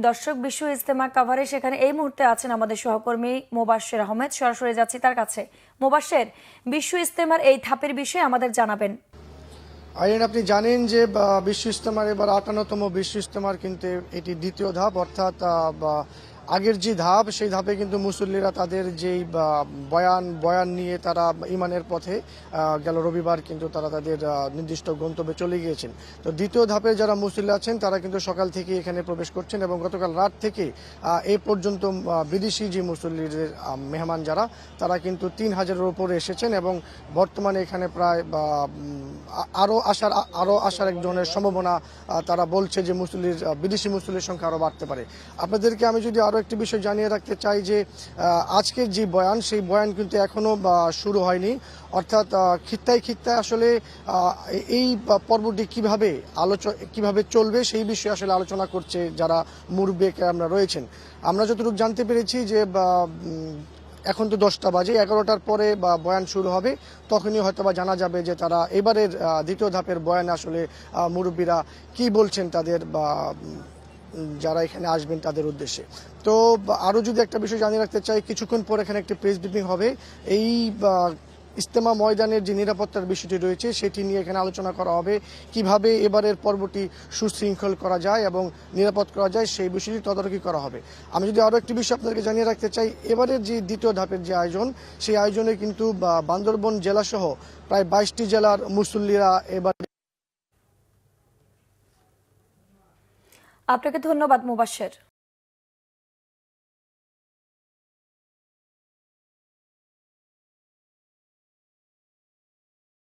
দর্শক, বিশ্ব ইজতেমা কাভারে সেখানে এই মুহূর্তে আছেন আমাদের সহকর্মী মোবাশ্বের আহমেদ। সরাসরি যাচ্ছি তার কাছে। মোবাশ্বের, বিশ্ব ইজতেমার এই ধাপের বিষয়ে আমাদের জানাবেন। আইন, আপনি জানেন যে বিশ্ব ইজতেমার এবার 58তম বিশ্ব ইজতেমার কিন্তু এটি দ্বিতীয় ধাপ, অর্থাৎ আগের যে ধাপ সেই ধাপে কিন্তু মুসল্লিরা তাদের যেই বয়ান নিয়ে তারা ইমানের পথে গেল রবিবার কিন্তু তারা তাদের নির্দিষ্ট গন্তব্যে চলে গিয়েছেন। তো দ্বিতীয় ধাপে যারা মুসল্লি আছেন তারা কিন্তু সকাল থেকে এখানে প্রবেশ করছেন এবং গতকাল রাত থেকে এই পর্যন্ত বিদেশি যে মুসল্লিদের মেহমান যারা তারা কিন্তু 3000-এর উপরে এসেছেন এবং বর্তমানে এখানে প্রায় আরও আসার এক ধরনের সম্ভাবনা তারা বলছে যে বিদেশি মুসল্লির সংখ্যা আরও বাড়তে পারে। আপনাদেরকে আমি যদি আরও একটি বিষয় জানিয়ে রাখতে চাই যে আজকের যে বয়ান সেই বয়ান কিন্তু এখনও শুরু হয়নি, অর্থাৎ খিত্তায় আসলে এই পর্বটি কিভাবে চলবে সেই বিষয়ে আসলে আলোচনা করছে যারা মুরব্বি কেরামরা রয়েছেন। আমরা যতটুকু জানতে পেরেছি যে এখন তো 10টা বাজে, 11টার পরে বয়ান শুরু হবে, তখনই হয়তো বা জানা যাবে যে তারা এবারের দ্বিতীয় ধাপের বয়ান আসলে মুরব্বীরা কি বলছেন তাদের যারা এখানে আসবেন তাদের উদ্দেশ্যে। তো আরও যদি একটা বিষয় জানিয়ে রাখতে চাই, কিছুক্ষণ পর এখানে একটি প্রেস ব্রিফিং হবে। এই ইজতেমা ময়দানের যে নিরাপত্তার বিষয়টি রয়েছে সেটি নিয়ে এখানে আলোচনা করা হবে, কিভাবে এবারের পর্বটি সুশৃঙ্খল করা যায় এবং নিরাপদ করা যায় সেই বিষয়টি তদারকি করা হবে। আমি যদি আরও একটি বিষয় আপনাদেরকে জানিয়ে রাখতে চাই, এবারের যে দ্বিতীয় ধাপের যে আয়োজন সেই আয়োজনে কিন্তু বান্দরবন জেলাসহ প্রায় 22টি জেলার মুসল্লিরা এবার। আপনাকে ধন্যবাদ মোবাশ্বের।